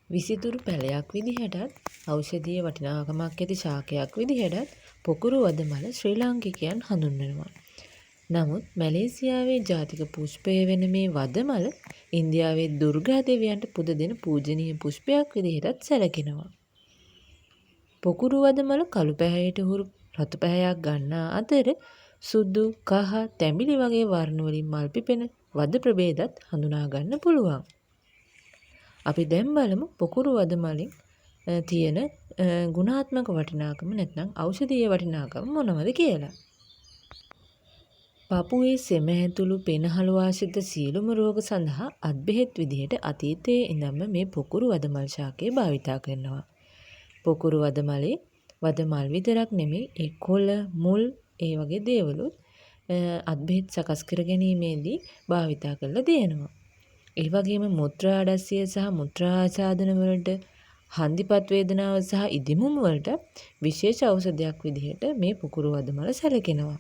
විසිතුරු පැලයක් විදිහටත් ඖෂධීය වටිනාකමක් ඇති ශාකයක් විදිහටත් පොකුරු වදමල ශ්‍රී ලාංකිකයන් හඳුන්වනවා. නමුත් මැලේසියාවේ ජාතික පුෂ්පය වෙන මේ වදමල ඉන්දියාවේ දුර්ගා දෙවියන්ට පුද දෙන පූජනීය පුෂ්පයක් විදිහටත් සැලකෙනවා. පොකුරු වදමල කළු පැහැයට හුරු රතු පැහැයක් ගන්නා අතර සුදු, කහ, තැඹිලි වගේ වර්ණ වලින් මල් පිපෙන වද ප්‍රභේදත් හඳුනා ගන්න පුළුවන්. අපි දැන් බලමු පොකුරු වදමලින් තියෙන ගුණාත්මක වටිනාකම නැත්නම් ඖෂධීය වටිනාකම මොනවද කියලා. පපුවේ සෙම ඇතුළු පෙනහළු ආශ්‍රිත සියලුම රෝග සඳහා අත්බෙහෙත් විදිහට අතීතයේ ඉඳන්ම මේ පොකුරු වදමල් ශාකය භාවිතා කරනවා. පොකුරු වදමලේ වදමල් විතරක් නෙමෙයි ඒ කොළ, මුල් ඒ වගේ දේවලුත් අත්බෙහෙත් සකස් කර ගැනීමේදී භාවිතා කරලා තියෙනවා. ඒ වගේම මුත්‍රා අඩස්සිය සහ මුත්‍රා ආසාදන වලට, හන්දිපත් වේදනාව සහ ඉදිමුම් වලට විශේෂ ඖෂධයක් විදිහට මේ පොකුරු වදමල සැලකෙනවා.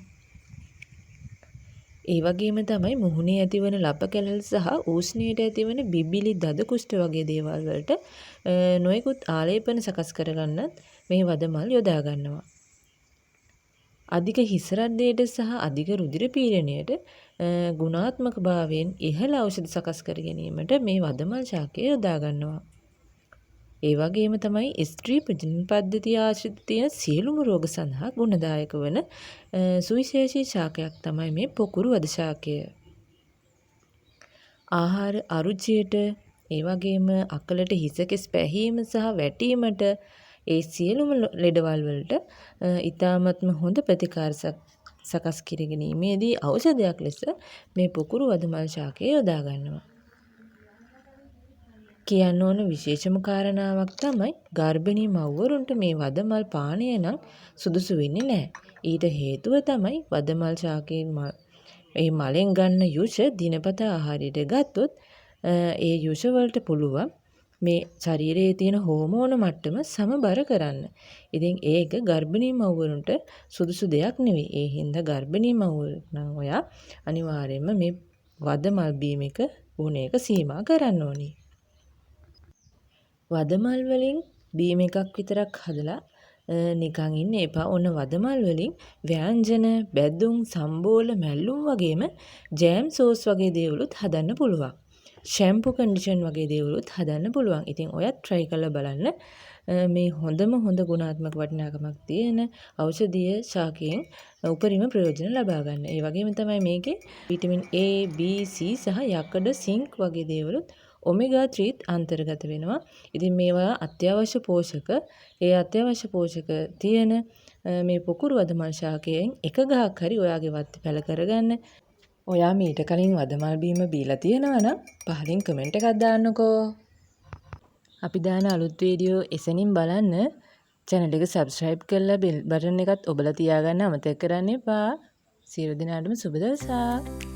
ඒ වගේම තමයි මුහුණේ ඇතිවන ලප කැලල් සහ ඌෂ්ණයට ඇතිවන බිබිලි, දද කුෂ්ඨ වගේ දේවල් වලට නොයෙකුත් ආලේපන සකස් කරගන්නත් මේ වදමල් යොදා ගන්නවා. අධික හිස රද්දයට සහ අධික රුධිර පීඩනයට ගුණාත්මක භාවයෙන් ඉහළ ඖෂධ සකස් කර ගැනීමට මේ වදමල් ශාකය යොදා ගන්නවා. ඒ වගේම තමයි ස්ත්‍රී ප්‍රජනන පද්ධතිය ආශ්‍රිත තියෙන සියලුම රෝග සඳහා ගුණදායක වන සුවිශේෂී ශාකයක් තමයි මේ පොකුරු වද ශාකය. ආහාර අරුචියට, ඒ වගේම අකලට හිසකෙස් පැහීම සහ වැටීමට, ඒ සියලුම ලෙඩවල් වලට ඊ타මත්ම හොඳ ප්‍රතිකාර සකස් කර ගැනීමේදී ඖෂධයක් ලෙස මේ පොකුරු වදමල් ශාකය යොදා ගන්නවා. කියන්න ඕන විශේෂම කාරණාවක් තමයි ගර්භණී මව්වරුන්ට මේ වදමල් පානය නම් සුදුසු වෙන්නේ නැහැ. ඊට හේතුව තමයි වදමල් ශාකයෙන් මේ මලෙන් ගන්න යුෂ දිනපතා ආහාරයට ගත්තොත් ඒ යුෂ වලට පුළුවන් මේ ශරීරයේ තියෙන හෝමෝන මට්ටම සමබර කරන්න. ඉතින් ඒක ගර්භණී මව්වරුන්ට සුදුසු දෙයක් නෙවෙයි. ඒ හින්දා ගර්භණී මව්වරු නම් ඔයා අනිවාර්යයෙන්ම මේ වදමල් බීම එක ඕන එක සීමා කරන්න ඕනේ. වදමල් වලින් බීම එකක් විතරක් හදලා නිකන් ඉන්න එපා. ඔන්න වදමල් වලින් ව්‍යංජන, බැදුම්, සම්බෝල, මැල්ලුම් වගේම ජෑම් සෝස් වගේ දේවලුත් හදන්න පුළුවන්. ෂැම්පු කන්ඩිෂන් වගේ දේවලුත් හදන්න පුළුවන්. ඉතින් ඔයත් try කරලා බලන්න. මේ හොඳම හොඳ ගුණාත්මක වටිනාකමක් තියෙන ඖෂධීය ශාකයෙන් උපරිම ප්‍රයෝජන ලබා ගන්න. ඒ වගේම තමයි මේකේ විටමින් A, B, C සහ යකඩ, සිංක් වගේ දේවලුත් ඔමෙගා 3ත් අන්තර්ගත වෙනවා. ඉතින් මේවා අත්‍යවශ්‍ය පෝෂක. ඒ අත්‍යවශ්‍ය පෝෂක තියෙන මේ පොකුරු වදමල් ශාකයෙන් එක ගහක් හරි ඔයාගේ වත්තේ පැල කරගන්න. ඔයා මීට කලින් වදමල් බීම බීලා තියෙනවා නම් පහලින් කමෙන්ට් එකක් දාන්නකෝ. අපි දාන අලුත් වීඩියෝ එසනින් බලන්න channel එක subscribe කරලා bell button එකත් ඔබලා තියාගන්න අමතක කරන්න එපා. සියලු දෙනාටම සුබ දවසක්.